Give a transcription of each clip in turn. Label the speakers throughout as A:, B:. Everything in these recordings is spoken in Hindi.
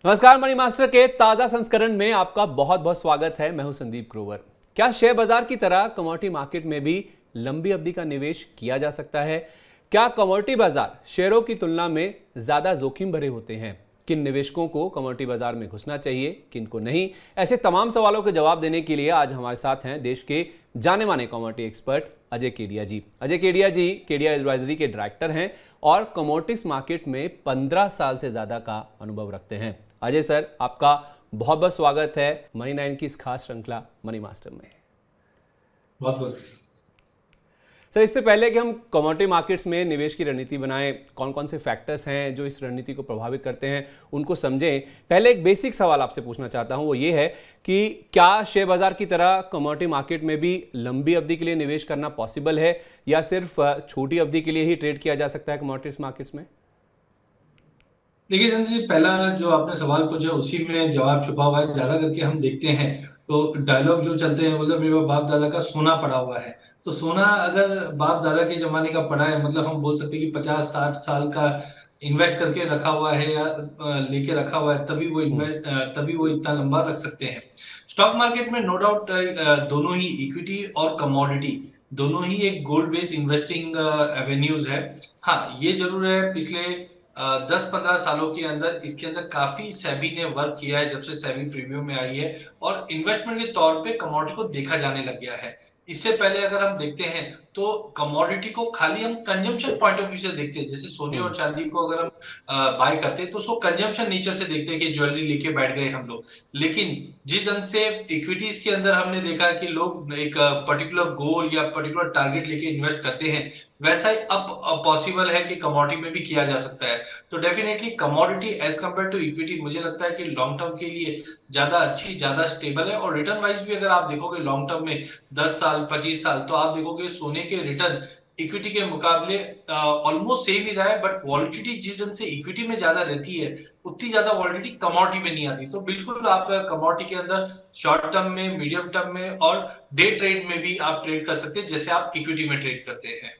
A: नमस्कार, मनी मास्टर के ताजा संस्करण में आपका बहुत बहुत स्वागत है। मैं हूं संदीप ग्रोवर। क्या शेयर बाजार की तरह कमोडिटी मार्केट में भी लंबी अवधि का निवेश किया जा सकता है? क्या कमोडिटी बाजार शेयरों की तुलना में ज्यादा जोखिम भरे होते हैं? किन निवेशकों को कमोडिटी बाजार में घुसना चाहिए, किन को नहीं? ऐसे तमाम सवालों के जवाब देने के लिए आज हमारे साथ हैं देश के जाने माने कमोडिटी एक्सपर्ट अजय केडिया जी। अजय केडिया जी केडिया एडवाइजरी के डायरेक्टर हैं और कमोडिटीज मार्केट में 15 साल से ज्यादा का अनुभव रखते हैं। अजय सर, आपका बहुत बहुत स्वागत है मनी 9 की इस खास श्रृंखला मनी मास्टर में।
B: बहुत बहुत
A: सर, इससे पहले कि हम कमोडिटी मार्केट्स में निवेश की रणनीति बनाएं, कौन कौन से फैक्टर्स हैं जो इस रणनीति को प्रभावित करते हैं, उनको समझें। पहले एक बेसिक सवाल आपसे पूछना चाहता हूं, वो ये है कि क्या शेयर बाजार की तरह कमोडिटी मार्केट में भी लंबी अवधि के लिए निवेश करना पॉसिबल है या सिर्फ छोटी अवधि के लिए ही ट्रेड किया जा सकता है कमोडिटीज मार्केट्स में?
B: देखिए संजय जी, पहला जो आपने सवाल पूछा उसी में जवाब छुपा हुआ है। ज्यादा करके हम देखते हैं तो डायलॉग जो चलते हैं, मतलब मेरे बाप दादा का सोना पड़ा हुआ है। तो सोना अगर बाप दादा के जमाने का पड़ा है, मतलब हम बोल सकते हैं कि 50-60 साल का इन्वेस्ट करके रखा हुआ है या लेके रखा हुआ है, तभी वो इतना लंबा रख सकते हैं। स्टॉक मार्केट में नो डाउट दोनों ही इक्विटी और कमोडिटी दोनों ही एक गोल्ड बेस्ड इन्वेस्टिंग एवेन्यूज है। हाँ, ये जरूर है, पिछले 10-15 सालों के अंदर इसके अंदर काफी सेबी ने वर्क किया है, जब से सेबी प्रीमियम में आई है और इन्वेस्टमेंट के तौर पे कमोडिटी को देखा जाने लग गया है। इससे पहले अगर हम देखते हैं तो कमोडिटी को खाली हम कंजम्पशन पॉइंट ऑफ व्यू से देखते हैं। जैसे सोने और चांदी को अगर हम बाय करते हैं तो उसको कंजम्पशन नेचर से देखते हैं कि ज्वेलरी लेके बैठ गए हम लोग। लेकिन जिस ढंग से इक्विटीज के अंदर हमने देखा कि लोग एक पर्टिकुलर गोल या पर्टिकुलर टारगेट लेके इन्वेस्ट करते हैं, वैसा ही अब पॉसिबल है कि कमोडिटी में भी किया जा सकता है। तो definitely commodity as compare to equity मुझे लगता है कि लॉन्ग टर्म के लिए ज्यादा अच्छी, ज्यादा स्टेबल है। और रिटर्न वाइज भी अगर आप देखोगे लॉन्ग टर्म में 10 साल 25 साल, तो आप देखोगे सोने के रिटर्न इक्विटी के मुकाबले ऑलमोस्ट सेम ही रहा है। बट वॉलिटिलिटी जिस ढंग से इक्विटी में ज्यादा रहती है, उतनी ज्यादा वॉलिटिलिटी कमोडिटी में नहीं आती। तो बिल्कुल आप कमोडिटी के अंदर शॉर्ट टर्म में, मीडियम टर्म में और डे ट्रेड में भी आप ट्रेड कर सकते हैं, जैसे आप इक्विटी में ट्रेड करते हैं।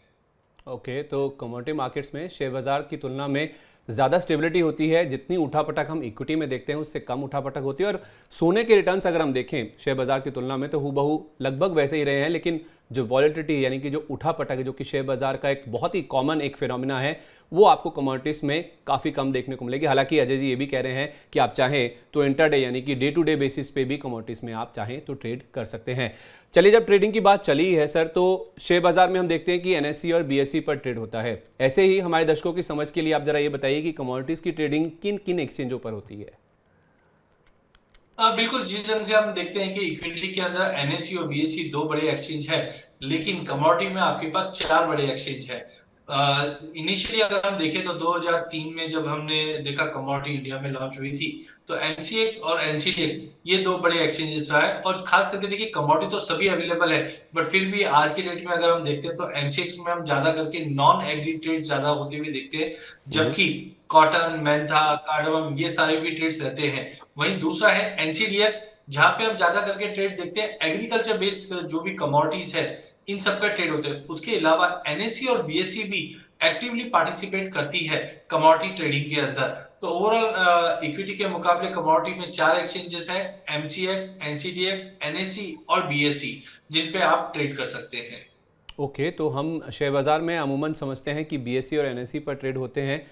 A: ओके, तो कमोडिटी मार्केट्स में शेयर बाजार की तुलना में ज़्यादा स्टेबिलिटी होती है। जितनी उठापटक हम इक्विटी में देखते हैं उससे कम उठापटक होती है। और सोने के रिटर्न्स अगर हम देखें शेयर बाजार की तुलना में तो हूबहू लगभग वैसे ही रहे हैं, लेकिन जो वॉलेटिलिटी यानी कि जो उठापटक है, जो कि शेयर बाजार का एक बहुत ही कॉमन एक फिनोमिना है, वो आपको कमोडिटीज में काफ़ी कम देखने को मिलेगी। हालांकि अजय जी ये भी कह रहे हैं कि आप चाहें तो इंटरडे यानी कि डे टू डे बेसिस पे भी कमोडिटीज में आप चाहें तो ट्रेड कर सकते हैं। चलिए, जब ट्रेडिंग की बात चली है सर, तो शेयर बाजार में हम देखते हैं कि एनएससी और बीएसई पर ट्रेड होता है। ऐसे ही हमारे दर्शकों की समझ के लिए आप जरा ये बताइए कि कमोडिटीज की ट्रेडिंग किन किन एक्सचेंजों पर होती है?
B: बिल्कुल, जिस ढंग से हम देखते हैं कि इक्विटी के अंदर एनएससी और बीएसई दो बड़े एक्सचेंज है, लेकिन कमोडिटी में आपके पास चार बड़े एक्सचेंज है। इनिशियली अगर हम देखें तो 2003 में जब हमने देखा कमोडिटी इंडिया में लॉन्च हुई थी, तो एनसीएक्स और एनसीडीएक्स ये दो बड़े एक्सचेंजेस रहा है। और खास करके देखिए, कमोडिटी तो सभी अवेलेबल है, बट फिर भी आज के डेट में अगर हम देखते हैं तो एनसीएक्स में हम ज्यादा करके नॉन एग्री ट्रेड ज्यादा होते हुए देखते हैं, जबकि कॉटन, मेंथा, कार्डमम ये सारे भी ट्रेड्स रहते हैं। वहीं दूसरा है एनसीडीएक्स, जहां पे हम ज्यादा करके ट्रेड देखते हैं एग्रीकल्चर बेस्ड जो भी कमोडिटीज है, इन सबका ट्रेड होते हैं। उसके अलावा एनएससी और बीएसई भी एक्टिवली पार्टिसिपेट करती है कमोडिटी ट्रेडिंग के अंदर। तो ओवरऑल इक्विटी के मुकाबले कमोडिटी में चार एक्सचेंजेस हैं, एमसीएक्स, एनसीडीएक्स, एनएससी और बीएसई, जिन पे आप ट्रेड कर सकते हैं।
A: ओके, तो हम शेयर बाजार में अमूमन समझते हैं कि बीएसई और एनएसई पर ट्रेड होते हैं,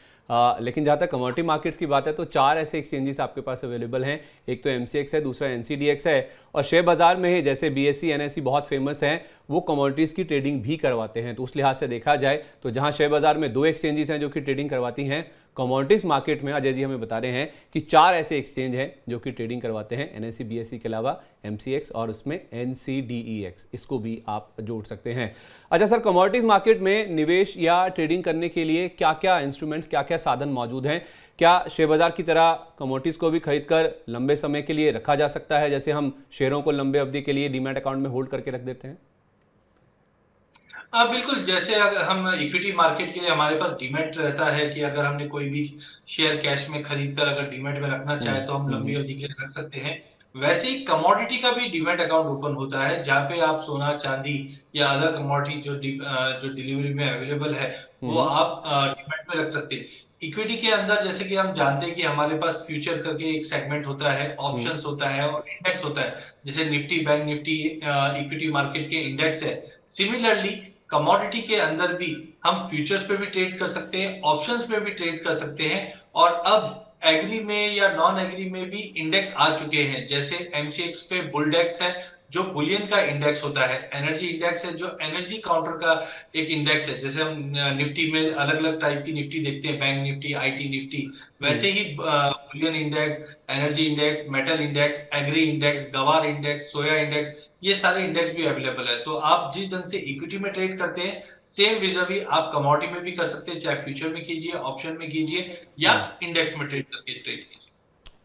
A: लेकिन जहाँ तक कमोडिटी मार्केट्स की बात है तो चार ऐसे एक्सचेंजेस आपके पास अवेलेबल हैं। एक तो एमसीएक्स है, दूसरा एनसीडीएक्स है, और शेयर बाजार में ही जैसे बीएसई एनएसई बहुत फेमस हैं, वो कमोडिटीज़ की ट्रेडिंग भी करवाते हैं। तो उस लिहाज से देखा जाए तो जहाँ शेयर बाजार में दो एक्सचेंजेस हैं जो कि ट्रेडिंग करवाती हैं, कमोडिटीज मार्केट में अजय जी हमें बता रहे हैं कि चार ऐसे एक्सचेंज हैं जो कि ट्रेडिंग करवाते हैं, एनएससी बीएससी के अलावा एमसीएक्स और उसमें एनसीडीईएक्स, इसको भी आप जोड़ सकते हैं। अच्छा सर, कमोडिटीज मार्केट में निवेश या ट्रेडिंग करने के लिए क्या क्या इंस्ट्रूमेंट्स, क्या क्या साधन मौजूद हैं? क्या शेयर बाजार की तरह कमोडिटीज को भी खरीद कर लंबे समय के लिए रखा जा सकता है, जैसे हम शेयरों को लंबे अवधि के लिए डीमैट अकाउंट में होल्ड करके रख देते हैं?
B: बिल्कुल, जैसे अगर हम इक्विटी मार्केट के लिए हमारे पास डीमैट रहता है कि अगर हमने कोई भी शेयर कैश में खरीद कर अगर डीमैट में रखना चाहे तो हम लंबी अवधि के लिए रख सकते हैं। वैसे ही कमोडिटी का भी डीमैट अकाउंट ओपन होता है, जहाँ पे आप सोना चांदी या अदर कमोडिटी जो डिलीवरी में अवेलेबल है, वो आप डीमैट में रख सकते हैं। इक्विटी के अंदर जैसे कि हम जानते हैं कि हमारे पास फ्यूचर करके एक सेगमेंट होता है,
A: हम्म।
B: ऑप्शंस होता है और इंडेक्स होता है। जैसे Nifty bank Nifty equity market के इंडेक्स है। सिमिलरली कमोडिटी के अंदर भी हम फ्यूचर्स पे भी ट्रेड कर सकते हैं, ऑप्शंस पे भी ट्रेड कर सकते हैं। और अब एग्री में या नॉन एग्री में भी इंडेक्स आ चुके हैं। जैसे एमसीएक्स पे बुलडेक्स है जो बुलियन का इंडेक्स होता है, एनर्जी इंडेक्स है जो एनर्जी काउंटर का एक इंडेक्स है। जैसे हम निफ्टी में अलग अलग टाइप की निफ्टी देखते हैं, bank Nifty, IT Nifty,
A: hmm.
B: वैसे ही bullion index, energy index, metal index, agri index, guar index, soya index, ये सारे इंडेक्स भी अवेलेबल है। तो आप जिस ढंग से इक्विटी में ट्रेड करते हैं, सेम विजवी आप कमोडिटी में भी कर सकते हैं, चाहे फ्यूचर में कीजिए, ऑप्शन में कीजिए या
A: हम्म।
B: इंडेक्स में ट्रेड करके ट्रेड कीजिए।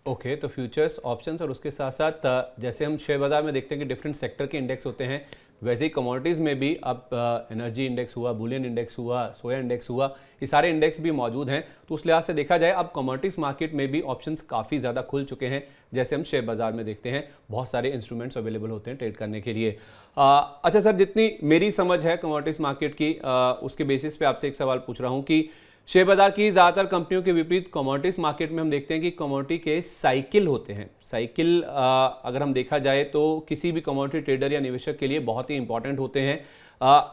A: ओके, तो फ्यूचर्स, ऑप्शंस और उसके साथ साथ जैसे हम शेयर बाजार में देखते हैं कि डिफरेंट सेक्टर के इंडेक्स होते हैं, वैसे ही कमोडिटीज़ में भी अब एनर्जी इंडेक्स हुआ, बुलियन इंडेक्स हुआ, सोया इंडेक्स हुआ, ये सारे इंडेक्स भी मौजूद हैं। तो उस लिहाज से देखा जाए अब कमोडिटीज़ मार्केट में भी ऑप्शंस काफ़ी ज़्यादा खुल चुके हैं। जैसे हम शेयर बाजार में देखते हैं बहुत सारे इंस्ट्रूमेंट्स अवेलेबल होते हैं ट्रेड करने के लिए। अच्छा सर, जितनी मेरी समझ है कमोडिटीज़ मार्केट की, उसके बेसिस पे आपसे एक सवाल पूछ रहा हूँ कि शेयर बाजार की ज़्यादातर कंपनियों के विपरीत कमोडिटीज मार्केट में हम देखते हैं कि कमोडिटी के साइकिल होते हैं। साइकिल अगर हम देखा जाए तो किसी भी कमोडिटी ट्रेडर या निवेशक के लिए बहुत ही इंपॉर्टेंट होते हैं।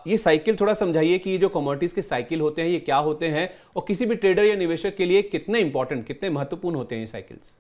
A: ये साइकिल थोड़ा समझाइए कि ये जो कमोडिटीज़ के साइकिल होते हैं ये क्या होते हैं और किसी भी ट्रेडर या निवेशक के लिए कितने इंपॉर्टेंट, कितने महत्वपूर्ण होते हैं ये साइकिल्स।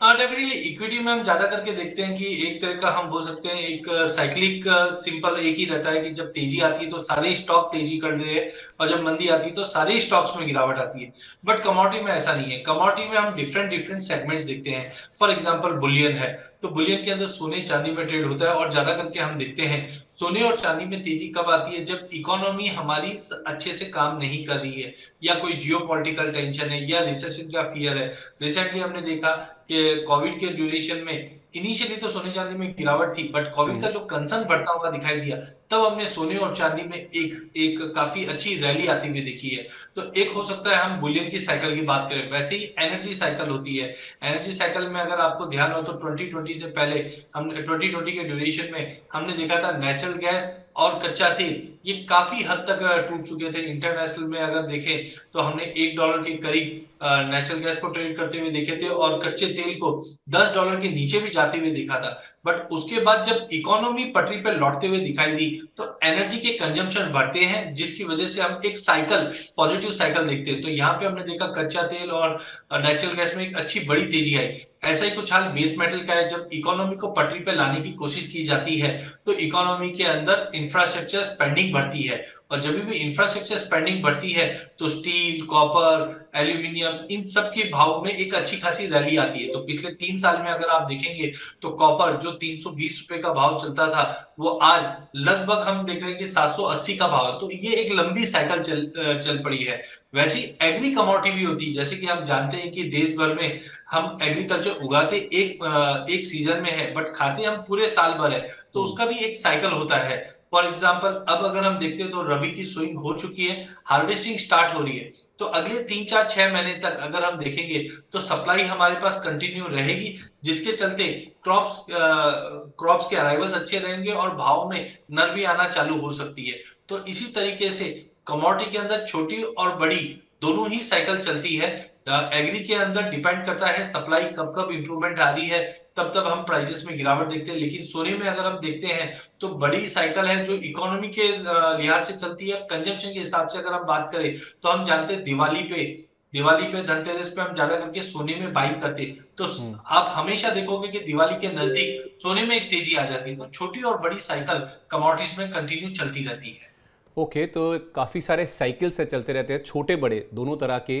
B: हाँ, डेफिनेटली इक्विटी में हम ज्यादा करके देखते हैं कि एक तरह का हम बोल सकते हैं एक साइक्लिक सिंपल एक ही रहता है कि जब तेजी आती है तो सारे स्टॉक तेजी कर रहे हैं और जब मंदी आती है तो सारे स्टॉक्स में गिरावट आती है। बट कमोडिटी में ऐसा नहीं है। कमोडिटी में हम डिफरेंट डिफरेंट सेगमेंट्स देखते हैं। फॉर एग्जांपल बुलियन है, तो बुलियन के अंदर सोने चांदी में ट्रेड होता है और ज्यादा करके हम देखते हैं सोने और चांदी में तेजी कब आती है, जब इकोनॉमी हमारी अच्छे से काम नहीं कर रही है या कोई जियो पॉलिटिकल टेंशन है या रिसेशन का फियर है। रिसेंटली हमने देखा कि कोविड के ड्यूरेशन में इनिशियली तो सोने चांदी में गिरावट थी, बट कोविड का जो कंसर्न बढ़ता हुआ दिखाई दिया, तब हमने सोने और चांदी में एक एक काफी अच्छी रैली आती हुई देखी है। तो एक हो सकता है हम बुलियन की साइकिल की बात करें, वैसे ही एनर्जी साइकिल होती है। एनर्जी साइकिल में अगर आपको ध्यान हो तो 2020 से पहले हमने 2020 के ड्यूरेशन में हमने देखा था नेचुरल गैस और कच्चा तेल ये काफी हद तक टूट चुके थे। इंटरनेशनल में अगर देखें तो हमने $1 के करीब नेचुरल गैस को ट्रेड करते हुए देखे थे और कच्चे तेल को $10 के नीचे भी जाते हुए देखा था। बट उसके बाद जब इकोनॉमी पटरी पर लौटते हुए दिखाई दी तो एनर्जी के कंजम्पशन बढ़ते हैं, जिसकी वजह से हम एक साइकिल, पॉजिटिव साइकिल देखते हैं। तो यहाँ पे हमने देखा कच्चा तेल और नेचुरल गैस में एक अच्छी बड़ी तेजी आई। ऐसा ही कुछ हाल बेस मेटल का है। जब इकोनॉमी को पटरी पे लाने की कोशिश की जाती है तो इकोनॉमी के अंदर इंफ्रास्ट्रक्चर स्पेंडिंग बढ़ती है और जब भी इंफ्रास्ट्रक्चर स्पेंडिंग बढ़ती है तो स्टील, कॉपर, एल्यूमिनियम, इन सब के भाव में एक अच्छी खासी रैली आती है। तो पिछले 3 साल में अगर आप देखेंगे तो कॉपर जो 320 रुपए का भाव चलता था वो आज लगभग हम देख रहे हैं कि 780 का भाव है। तो ये एक लंबी साइकिल चल पड़ी है। वैसी एग्री कमोडिटी भी होती है। जैसे कि हम जानते हैं कि देश भर में हम एग्रीकल्चर उगाते एक सीजन में है बट खाते हम पूरे साल भर है। तो उसका भी एक साइकिल होता है। फॉर एग्जाम्पल अब अगर हम देखते हैं तो रबी की सोइंग हो चुकी है, हार्वेस्टिंग स्टार्ट हो रही है। तो अगले 3 4 6 महीने तक अगर हम देखेंगे तो सप्लाई हमारे पास कंटिन्यू रहेगी, जिसके चलते क्रॉप्स के अराइवल्स अच्छे रहेंगे और भाव में नरमी आना चालू हो सकती है। तो इसी तरीके से कमोडिटी के अंदर छोटी और बड़ी दोनों ही साइकिल चलती है। एग्री के अंदर डिपेंड करता है सप्लाई कब कब इंप्रूवमेंट आ रही है, तब तब हम प्राइजेस में गिरावट देखते हैं। लेकिन सोने में अगर हम देखते हैं तो बड़ी साइकिल है जो इकोनॉमी के लिहाज से चलती है। कंजम्पशन के हिसाब से अगर हम बात करें तो हम जानते हैं दिवाली पे धनतेरस पे हम ज्यादा करके सोने में बाइंग करते हैं। तो आप हमेशा देखोगे कि दिवाली के नजदीक सोने में एक तेजी आ जाती है। तो छोटी और बड़ी साइकिल कमोडिटीज में कंटिन्यू चलती रहती है।
A: ओके, तो काफ़ी सारे साइकिल से चलते रहते हैं, छोटे बड़े दोनों तरह के,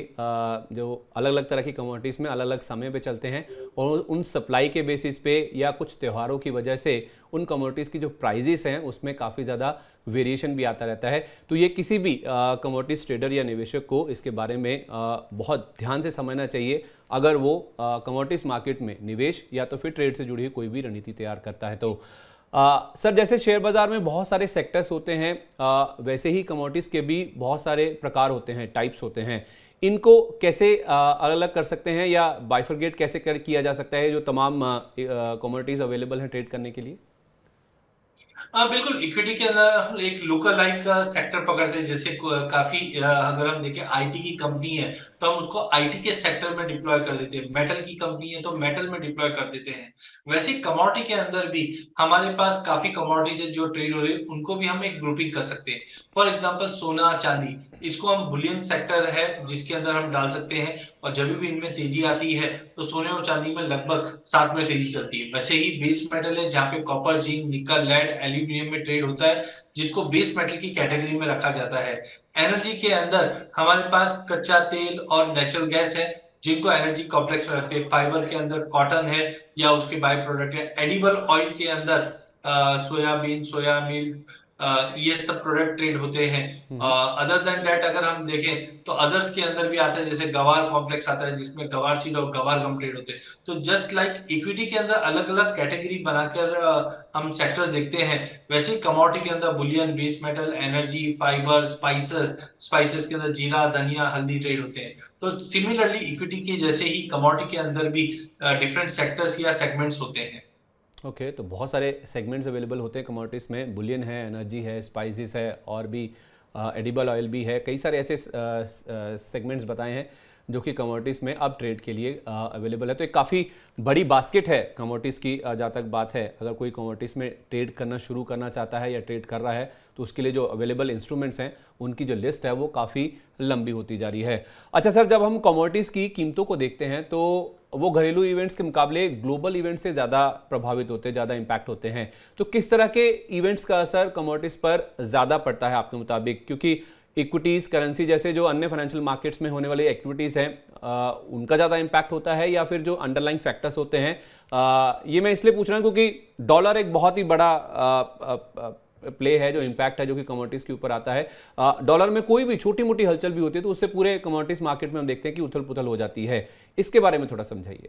A: जो अलग अलग तरह की कमोडिटीज़ में अलग अलग समय पे चलते हैं और उन सप्लाई के बेसिस पे या कुछ त्योहारों की वजह से उन कमोडिटीज़ की जो प्राइजेस हैं उसमें काफ़ी ज़्यादा वेरिएशन भी आता रहता है। तो ये किसी भी कमोडिटीज़ ट्रेडर या निवेशक को इसके बारे में बहुत ध्यान से समझना चाहिए अगर वो कमोडिटीज़ मार्केट में निवेश या तो फिर ट्रेड से जुड़ी हुई कोई भी रणनीति तैयार करता है। तो सर, जैसे शेयर बाजार में बहुत सारे सेक्टर्स होते हैं, वैसे ही कमोडिटीज़ के भी बहुत सारे प्रकार होते हैं, टाइप्स होते हैं। इनको कैसे अलग अलग कर सकते हैं या बाइफरगेट कैसे किया जा सकता है जो तमाम कमोडिटीज़ अवेलेबल हैं ट्रेड करने के लिए?
B: हाँ बिल्कुल, इक्विटी के अंदर हम एक लोकल लाइक का सेक्टर पकड़ते हैं, जैसे काफी अगर हम देखें आईटी की कंपनी है तो हम उसको आईटी के सेक्टर में डिप्लॉय कर देते हैं, मेटल की कंपनी है तो मेटल में डिप्लॉय कर देते हैं। वैसे कमोडिटी के अंदर भी हमारे पास काफी कमोडिटीज जो ट्रेड हो रही है उनको भी हम एक ग्रुपिंग कर सकते हैं। फॉर एग्जाम्पल सोना चांदी, इसको हम बुलियन सेक्टर है जिसके अंदर हम डाल सकते हैं, और जब भी इनमें तेजी आती है तो सोने और चांदी में लगभग साथ में तेजी चलती है। वैसे ही बेस मेटल है जहाँ पे कॉपर जिंक निकल लेड एल्यूमिनियम में ट्रेड होता है, जिसको बेस मेटल की कैटेगरी में रखा जाता है। एनर्जी के अंदर हमारे पास कच्चा तेल और नेचुरल गैस है, जिनको एनर्जी कॉम्प्लेक्स में रखते हैं। फाइबर के अंदर कॉटन है या उसके बाय प्रोडक्ट है। एडिबल ऑयल के अंदर सोयाबीन, सोया मिल्क, ये सब प्रोडक्ट ट्रेड होते हैं। अदर देन दैट अगर हम देखें तो अदर्स के अंदर भी आता है, जैसे गवार कॉम्प्लेक्स आता है जिसमें गवार सीड और गवार गम ट्रेड होते हैं। तो जस्ट लाइक इक्विटी के अंदर अलग अलग कैटेगरी बनाकर हम सेक्टर्स देखते हैं, वैसे ही कमोडिटी के अंदर Boolean, base metal, energy, fibre, spices, spices के अंदर जीरा, धनिया, हल्दी ट्रेड होते हैं। तो सिमिलरली इक्विटी के जैसे ही कमोडिटी के अंदर भी डिफरेंट सेक्टर्स या सेगमेंट्स होते हैं।
A: ओके, तो बहुत सारे सेगमेंट्स अवेलेबल होते हैं कमोडिटीज़ में, बुलियन है, एनर्जी है, स्पाइसेस है, और भी एडिबल ऑयल भी है। कई सारे ऐसे सेगमेंट्स बताए हैं जो कि कमोडिटीज़ में अब ट्रेड के लिए अवेलेबल है। तो एक काफ़ी बड़ी बास्केट है कमोडिटीज़ की। जहाँ तक बात है, अगर कोई कमोडिटीज़ में ट्रेड करना शुरू करना चाहता है या ट्रेड कर रहा है तो उसके लिए जो अवेलेबल इंस्ट्रूमेंट्स हैं उनकी जो लिस्ट है वो काफ़ी लंबी होती जा रही है। अच्छा सर, जब हम कमोडिटीज़ की कीमतों को देखते हैं तो वो घरेलू इवेंट्स के मुकाबले ग्लोबल इवेंट्स से ज़्यादा प्रभावित होते हैं, ज़्यादा इम्पैक्ट होते हैं। तो किस तरह के इवेंट्स का असर कमोडिटीज़ पर ज़्यादा पड़ता है आपके मुताबिक? क्योंकि इक्विटीज़, करेंसी जैसे जो अन्य फाइनेंशियल मार्केट्स में होने वाली एक्टिविटीज़ हैं उनका ज़्यादा इम्पैक्ट होता है, या फिर जो अंडरलाइंग फैक्टर्स होते हैं? ये मैं इसलिए पूछ रहा हूँ क्योंकि डॉलर एक बहुत ही बड़ा प्ले है, जो इम्पैक्ट है जो कि कमोडिटीज़ के ऊपर आता है। डॉलर में कोई भी छोटी मोटी हलचल भी होती है तो उससे पूरे कमोडिटीज़ मार्केट में हम देखते हैं कि उथल पुथल हो जाती है। इसके बारे में थोड़ा समझाइए।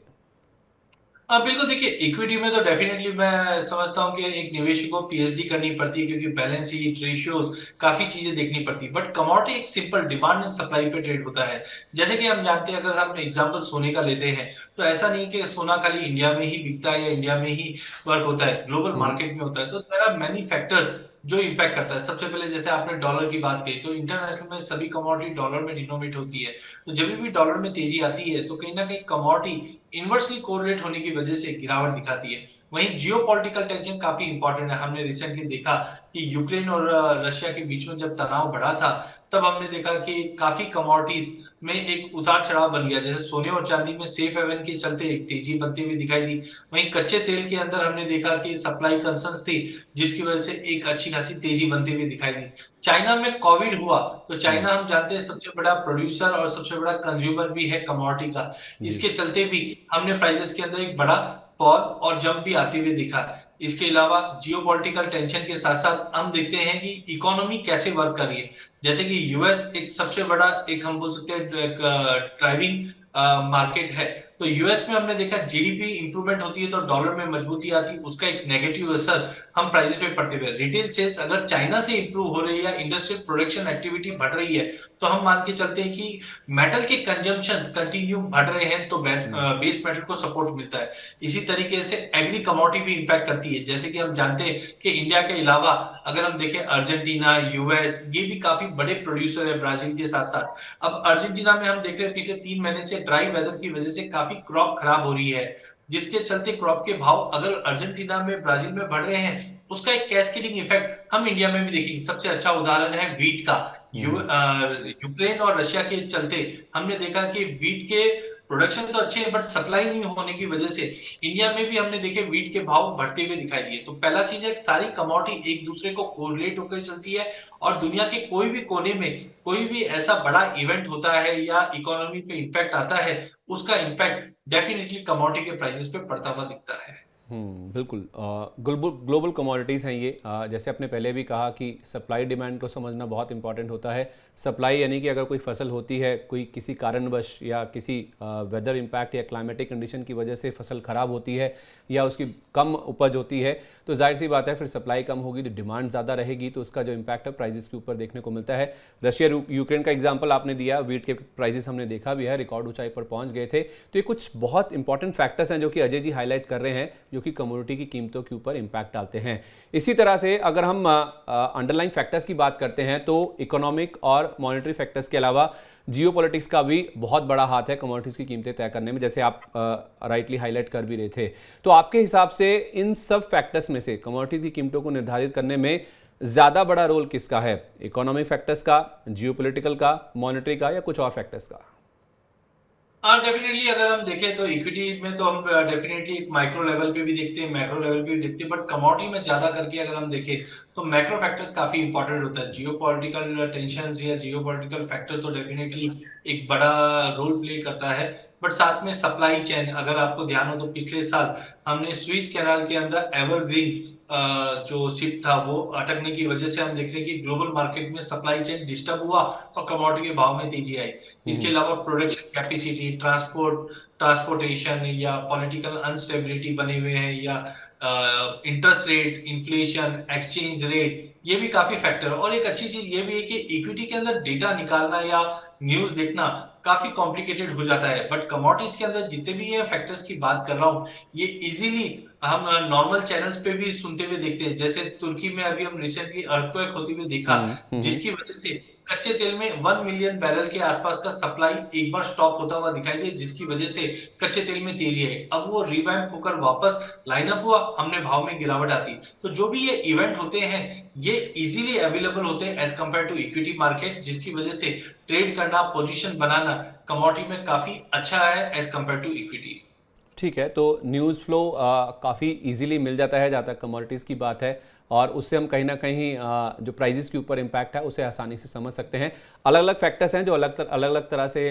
B: हाँ बिल्कुल, देखिए इक्विटी में तो डेफिनेटली मैं समझता हूँ कि एक निवेशक को पीएचडी करनी पड़ती है, क्योंकि बैलेंस शीट, रेशियोज, काफी चीजें देखनी पड़ती है। बट कमोडिटी एक सिंपल डिमांड एंड सप्लाई पे ट्रेड होता है। जैसे कि हम जानते हैं, अगर हम एग्जांपल सोने का लेते हैं तो ऐसा नहीं कि सोना खाली इंडिया में ही बिकता है या इंडिया में ही वर्क होता है, ग्लोबल मार्केट में होता है। तो देयर आर मेनी फैक्टर्स जो इम्पैक्ट करता है। सबसे पहले जैसे आपने डॉलर की बात कही, तो इंटरनेशनल में सभी कमोडिटी डॉलर में डिनोमिनेट होती है। तो जब भी डॉलर में तेजी आती है तो कहीं ना कहीं कमोडिटी इनवर्सली कोरिलेट होने की वजह से गिरावट दिखाती है। वहीं जियोपॉलिटिकल टेंशन काफी इंपॉर्टेंट है। हमने रिसेंटली देखा कि यूक्रेन और रशिया के बीच में जब तनाव बढ़ा था, तब हमने देखा कि काफी कमोडिटीज में एक उतार चढ़ाव बन गया। जैसे सोने और चांदी में सेफ हेवन के चलते एक तेजी बनती हुई दिखाई दी। वहीं कच्चे तेल के अंदर हमने देखा कि सप्लाई कंसर्न्स थी, जिसकी वजह से एक अच्छी खासी तेजी बनती हुई दिखाई दी। चाइना में कोविड हुआ तो चाइना हम जानते हैं सबसे बड़ा प्रोड्यूसर और सबसे बड़ा कंज्यूमर भी है कमोडिटी का।
A: जी।
B: इसके चलते भी हमने प्राइसेस के अंदर एक बड़ा फॉल और जंप भी आते हुए दिखा। इसके अलावा जियोपॉलिटिकल टेंशन के साथ साथ हम देखते हैं कि इकोनॉमी कैसे वर्क कर रही है। जैसे कि यूएस एक सबसे बड़ा, एक हम बोल सकते हैं ड्राइविंग मार्केट है। तो यूएस में हमने देखा जीडीपी इंप्रूवमेंट होती है तो डॉलर में मजबूती आती है, उसका एक नेगेटिव असर हम प्राइसेस पे पड़ते हुए। रिटेल सेल्स अगर चाइना से इंप्रूव हो रही है या इंडस्ट्रियल प्रोडक्शन एक्टिविटी बढ़ रही है, तो हम मान के चलते हैं कि मेटल के कंजम्पशन कंटिन्यू बढ़ रहे हैं, तो बेस मेटल को सपोर्ट मिलता है। इसी तरीके से एग्री कमोडिटी भी इंपैक्ट करती है। जैसे कि हम जानते हैं कि इंडिया के अलावा अगर हम देखें अर्जेंटीना, यूएस, ये भी काफी बड़े प्रोड्यूसर है ब्राजील के साथ साथ। अब अर्जेंटीना में हम देख रहे हैं पिछले 3 महीने से ड्राई वेदर की वजह से काफी क्रॉप खराब हो रही है, जिसके चलते क्रॉप के भाव अगर अर्जेंटीना में, ब्राजील में बढ़ रहे हैं, उसका एक कैस्केडिंग इफेक्ट हम इंडिया में भी देखेंगे। सबसे अच्छा उदाहरण है व्हीट का। यूक्रेन और रशिया के चलते हमने देखा कि व्हीट के प्रोडक्शन तो अच्छे हैं, बट सप्लाई नहीं होने की वजह से इंडिया में भी हमने देखे व्हीट के भाव बढ़ते हुए दिखाई दिए। तो पहला चीज है, सारी कमोडिटी एक दूसरे को कोरिलेट होकर चलती है, और दुनिया के कोई भी कोने में कोई भी ऐसा बड़ा इवेंट होता है या इकोनॉमी पे इम्पैक्ट आता है, उसका इम्पैक्ट डेफिनेटली कमोडिटी के प्राइसेस पे पड़ता हुआ दिखता है।
A: बिल्कुल। ग्लोबल ग्लोबल कमोडिटीज़ हैं ये। जैसे आपने पहले भी कहा कि सप्लाई डिमांड को समझना बहुत इंपॉर्टेंट होता है। सप्लाई यानी कि अगर कोई फसल होती है, कोई किसी कारणवश या किसी वेदर इम्पैक्ट या क्लाइमेटिक कंडीशन की वजह से फसल ख़राब होती है या उसकी कम उपज होती है, तो जाहिर सी बात है फिर सप्लाई कम होगी तो डिमांड ज़्यादा रहेगी, तो उसका जो इम्पैक्ट है प्राइजेस के ऊपर देखने को मिलता है। रशिया यूक्रेन का एग्जाम्पल आपने दिया, वीट के प्राइजेस हमने देखा भी है, रिकॉर्ड ऊंचाई पर पहुँच गए थे। तो ये कुछ बहुत इंपॉर्टेंट फैक्टर्स हैं जो कि अजय जी हाईलाइट कर रहे हैं, जो कि कमोडिटी की कीमतों के ऊपर इम्पैक्ट डालते हैं। इसी तरह से अगर हम अंडरलाइन फैक्टर्स की बात करते हैं तो इकोनॉमिक और मॉनेटरी फैक्टर्स के अलावा जियोपॉलिटिक्स का भी बहुत बड़ा हाथ है कमोडिटीज़ की कीमतें तय करने में, जैसे आप राइटली हाईलाइट कर भी रहे थे। तो आपके हिसाब से इन सब फैक्टर्स में से कमोडिटी की कीमतों को निर्धारित करने में ज़्यादा बड़ा रोल किसका है? इकोनॉमिक फैक्टर्स का, जियोपॉलिटिकल का, मॉनेटरी का, या कुछ और फैक्टर्स का?
B: हाँ, डेफिनेटली अगर हम देखें तो इक्विटी में तो हम डेफिनेटली माइक्रो लेवल पे भी देखते हैं, मैक्रो लेवल पे भी देखते हैं, बट कमोडिटी में ज्यादा करके अगर हम देखें तो मैक्रो फैक्टर्स काफी इंपॉर्टेंट होता है। जियोपॉलिटिकल टेंशंस या जियोपॉलिटिकल फैक्टर तो डेफिनेटली एक बड़ा रोल प्ले करता है, बट साथ में सप्लाई चेन, अगर आपको ध्यान हो तो पिछले साल हमने स्विस कैनाल के अंदर एवरग्रीन जो शिप था वो अटकने की वजह से हम देख रहे हैं कि ग्लोबल मार्केट में सप्लाई चेन डिस्टर्ब हुआ और कमोडिटी के भाव में तेजी आई। इसके अलावा प्रोडक्शन कैपेसिटी, ट्रांसपोर्टेशन या पॉलिटिकल अनस्टेबिलिटी बने हुए हैं, या interest rate, inflation, exchange rate, ये भी काफी फैक्टर है। और एक अच्छी चीज ये भी है कि इक्विटी के अंदर डेटा निकालना या न्यूज देखना काफी कॉम्प्लिकेटेड हो जाता है, बट कमोडिटीज के अंदर जितने भी ये फैक्टर्स की बात कर रहा हूँ ये इजीली हम नॉर्मल चैनल्स पे भी सुनते हुए देखते हैं। जैसे तुर्की में अभी हम रिसेंटली अर्थक्वेक होते हुए देखा, जिसकी वजह से कच्चे तेल में 1 मिलियन बैरल के आसपास का सप्लाई एक बार स्टॉप होता हुआ दिखाई दे, जिसकी वजह से कच्चे तेल में तेजी है। अब वो रिवैम्प होकर वापस लाइनअप हुआ, हमने भाव में गिरावट आती। तो जो भी ये इवेंट होते हैं ये इजीली अवेलेबल होते हैं as compare to equity market, जिसकी वजह से ट्रेड करना, पोजीशन बनाना कमोडिटी में काफी अच्छा है एज कंपेयर टू इक्विटी।
A: ठीक है, तो न्यूज़ फ्लो काफ़ी इजीली मिल जाता है जहाँ तक कमोडिटीज़ की बात है, और उससे हम कहीं ना कहीं जो प्राइजेस के ऊपर इम्पैक्ट है उसे आसानी से समझ सकते हैं। अलग अलग फैक्टर्स हैं जो अलग अलग तरह से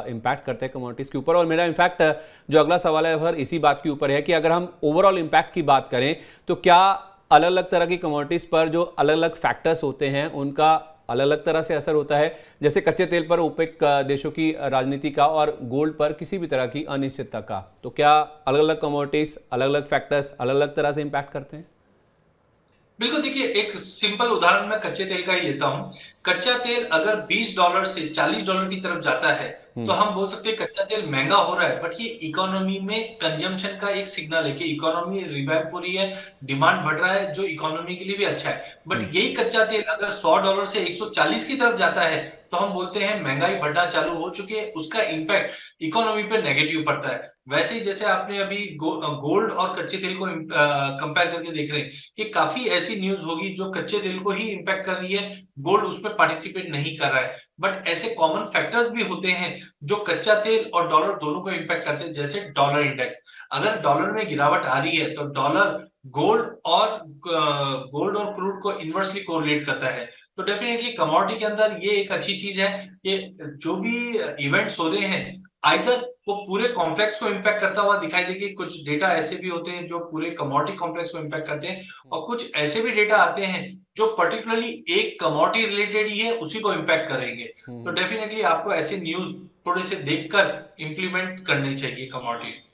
A: इम्पैक्ट करते हैं कमोडिटीज़ के ऊपर। और मेरा इनफैक्ट जो अगला सवाल है वह इसी बात के ऊपर है कि अगर हम ओवरऑल इम्पैक्ट की बात करें तो क्या अलग अलग तरह की कमोडिटीज़ पर जो अलग अलग फैक्टर्स होते हैं उनका अलग अलग तरह से असर होता है? जैसे कच्चे तेल पर ओपेक देशों की राजनीति का और गोल्ड पर किसी भी तरह की अनिश्चितता का, तो क्या अलग अलग कमोडिटीज, अलग अलग फैक्टर्स अलग अलग तरह से इंपैक्ट करते हैं?
B: बिल्कुल, देखिए एक सिंपल उदाहरण मैं कच्चे तेल का ही लेता हूं। कच्चा तेल अगर $20 से $40 की तरफ जाता है तो हम बोल सकते हैं कच्चा तेल महंगा हो रहा है, बट ये इकोनॉमी में कंजम्पशन का एक सिग्नल है कि इकोनॉमी रिवाइव हो रही है, डिमांड बढ़ रहा है, जो इकोनॉमी के लिए भी अच्छा है। बट यही कच्चा तेल अगर $100 से 140 की तरफ जाता है तो हम बोलते हैं महंगाई बढ़ना चालू हो चुकी है, उसका इंपैक्ट इकोनॉमी पे नेगेटिव पड़ता है। वैसे ही जैसे आपने अभी गोल्ड और कच्चे तेल को कंपेयर करके देख रहे हैं, ये काफी ऐसी न्यूज होगी जो कच्चे तेल को ही इंपैक्ट कर रही है, गोल्ड उसमें पार्टिसिपेट नहीं कर रहा है। बट ऐसे कॉमन फैक्टर्स भी होते हैं जो कच्चा तेल और डॉलर दोनों को इंपैक्ट करते हैं, जैसे डॉलर इंडेक्स। अगर डॉलर में गिरावट आ रही है तो डॉलर गोल्ड और क्रूड को इनवर्सली कोरिलेट करता है। तो डेफिनेटली कमोडिटी के अंदर ये एक अच्छी चीज है, ये जो भी इवेंट्स हो रहे हैं आइदर वो पूरे कॉम्प्लेक्स को इंपैक्ट करता हुआ दिखाई देगी। कुछ डेटा ऐसे भी होते हैं जो पूरे कमोडिटी कॉम्प्लेक्स को इंपैक्ट करते हैं, और कुछ ऐसे भी डेटा आते हैं जो पर्टिकुलरली एक कमोडिटी रिलेटेड ही है, उसी को इंपैक्ट करेंगे। तो डेफिनेटली आपको ऐसे न्यूज थोड़े से देखकर इंप्लीमेंट करनी चाहिए कमोडिटी।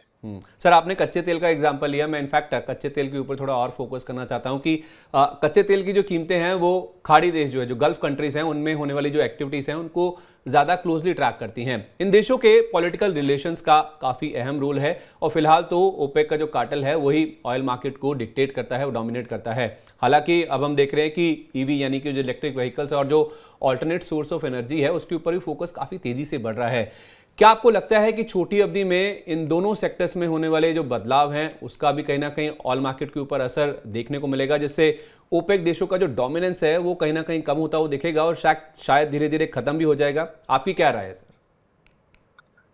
A: सर, आपने कच्चे तेल का एग्जांपल लिया, मैं इनफैक्ट कच्चे तेल के ऊपर थोड़ा और फोकस करना चाहता हूं कि कच्चे तेल की जो कीमतें हैं वो खाड़ी देश जो है, जो गल्फ कंट्रीज हैं, उनमें होने वाली जो एक्टिविटीज़ हैं उनको ज़्यादा क्लोजली ट्रैक करती हैं। इन देशों के पॉलिटिकल रिलेशंस का काफ़ी अहम रोल है, और फिलहाल तो ओपेक का जो कार्टेल है वही ऑयल मार्केट को डिक्टेट करता है, वो डोमिनेट करता है। हालांकि अब हम देख रहे हैं कि ईवी यानी कि जो इलेक्ट्रिक व्हीकल्स और जो ऑल्टरनेट सोर्स ऑफ एनर्जी है उसके ऊपर भी फोकस काफ़ी तेज़ी से बढ़ रहा है। क्या आपको लगता है कि छोटी अवधि में इन दोनों सेक्टर्स में होने वाले जो बदलाव हैं उसका भी कहीं ना कहीं ऑयल मार्केट के ऊपर असर देखने को मिलेगा, जिससे ओपेक देशों का जो डोमिनेंस है वो कहीं ना कहीं कम होता हुआ दिखेगा और शायद धीरे धीरे खत्म भी हो जाएगा? आपकी क्या राय है सर?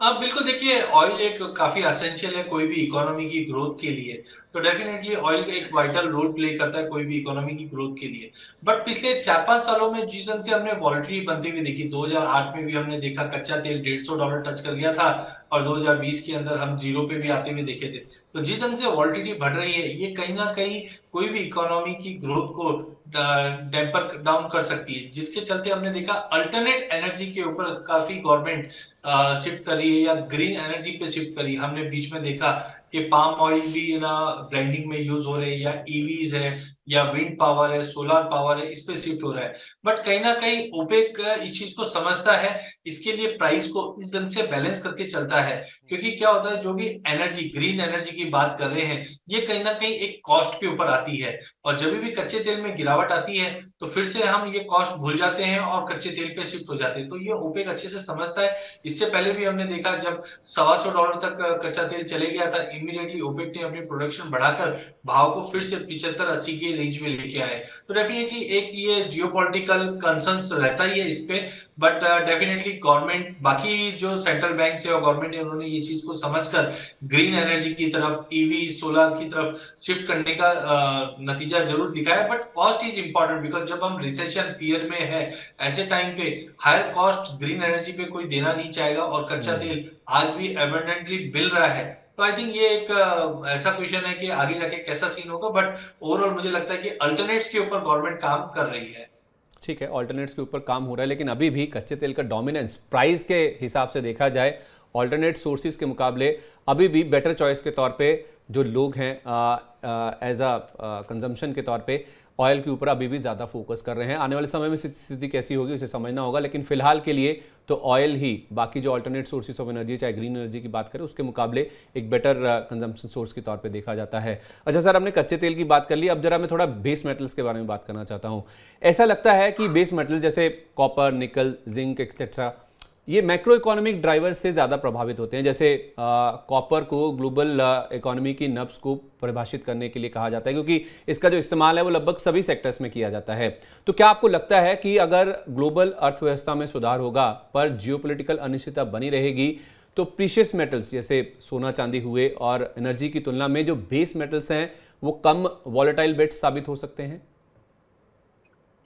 B: आप बिल्कुल देखिए, ऑयल एक काफी एसेंशियल है कोई भी इकोनॉमी की ग्रोथ के लिए। तो डेफिनेटली ऑयल का एक वाइटल रोल प्ले करता है कोई भी इकोनॉमी की ग्रोथ के लिए। बट पिछले 4-5 सालों में जिस ढंग से हमने वॉलेटिलिटी बनती हुई देखी, 2008 में भी हमने देखा कच्चा तेल $150 टच कर गया था, और 2020 के अंदर हम जीरो पे भी आते हुए देखे थे। तो जिस ढंग से वॉलेटिलिटी बढ़ रही है ये कहीं ना कहीं कोई भी इकोनॉमी की ग्रोथ को डैम्पर डाउन कर सकती है, जिसके चलते हमने देखा अल्टरनेट एनर्जी के ऊपर काफी गवर्नमेंट शिफ्ट करी है या ग्रीन एनर्जी पे शिफ्ट करी। हमने बीच में देखा कि पाम ऑयल भी ना ब्लेंडिंग में यूज हो रहे हैं, या ईवीज है, या विंड पावर है, सोलर पावर है, इस पे शिफ्ट हो रहा है। बट कहीं ना कहीं ओपेक इस चीज को समझता है, इसके लिए प्राइस को इस ढंग से बैलेंस करके चलता है। क्योंकि क्या होता है, जो भी एनर्जी, ग्रीन एनर्जी की बात कर रहे हैं, ये कहीं ना कहीं एक कॉस्ट के ऊपर आती है, और जब भी कच्चे तेल में गिरावट आती है तो फिर से हम ये कॉस्ट भूल जाते हैं और कच्चे तेल पे शिफ्ट हो जाते हैं। तो ये ओपेक अच्छे से समझता है। इससे पहले भी हमने देखा, जब $125 तक कच्चा तेल चले गया था, इमीडिएटली ओपेक ने अपनी प्रोडक्शन बढ़ाकर भाव को फिर से 75-80 के रेंज में लेके आए। तो डेफिनेटली एक ये जियोपॉलिटिकल कंसर्न्स रहता ही है इस पे, बट डेफिनेटली गवर्नमेंट, बाकी जो सेंट्रल बैंक है और गवर्नमेंट है, उन्होंने ये चीज को समझकर ग्रीन एनर्जी की तरफ, ईवी सोलर की तरफ शिफ्ट करने का नतीजा जरूर दिखाया। But cost is important, because जब हम रिसेशन फियर में है, ऐसे टाइम पे हायर कॉस्ट ग्रीन एनर्जी पे कोई देना नहीं चाहेगा, और कच्चा तेल आज भी एबंडेंटली मिल रहा है। तो आई थिंक ये एक ऐसा क्वेश्चन है कि आगे जाके कैसा सीन होगा, बट ओवरऑल मुझे लगता है कि अल्टरनेट्स के ऊपर गवर्नमेंट काम कर रही है।
A: ठीक है, ऑल्टरनेट्स के ऊपर काम हो रहा है, लेकिन अभी भी कच्चे तेल का डोमिनेंस प्राइस के हिसाब से देखा जाए ऑल्टरनेट सोर्सेज के मुकाबले अभी भी बेटर चॉइस के तौर पे जो लोग हैं एज अ कंजम्पशन के तौर पे ऑयल के ऊपर अभी भी ज़्यादा फोकस कर रहे हैं। आने वाले समय में स्थिति कैसी होगी उसे समझना होगा, लेकिन फिलहाल के लिए तो ऑयल ही बाकी जो ऑल्टरनेट सोर्सेज ऑफ एनर्जी, चाहे ग्रीन एनर्जी की बात करें, उसके मुकाबले एक बेटर कंजम्पशन सोर्स के तौर पे देखा जाता है। अच्छा सर, हमने कच्चे तेल की बात कर ली, अब जरा मैं थोड़ा बेस मेटल्स के बारे में बात करना चाहता हूँ। ऐसा लगता है कि बेस मेटल जैसे कॉपर, निकल, जिंक एक्सेट्रा, ये मैक्रो इकोनॉमिक ड्राइवर से ज़्यादा प्रभावित होते हैं। जैसे कॉपर को ग्लोबल इकोनॉमी की नब्ज को परिभाषित करने के लिए कहा जाता है, क्योंकि इसका जो इस्तेमाल है वो लगभग सभी सेक्टर्स में किया जाता है। तो क्या आपको लगता है कि अगर ग्लोबल अर्थव्यवस्था में सुधार होगा पर जियोपॉलिटिकल अनिश्चितता बनी रहेगी, तो प्रीशियस मेटल्स जैसे सोना चांदी हुए और एनर्जी की तुलना में जो बेस मेटल्स हैं वो कम वॉलेटाइल बेट्स साबित हो सकते हैं?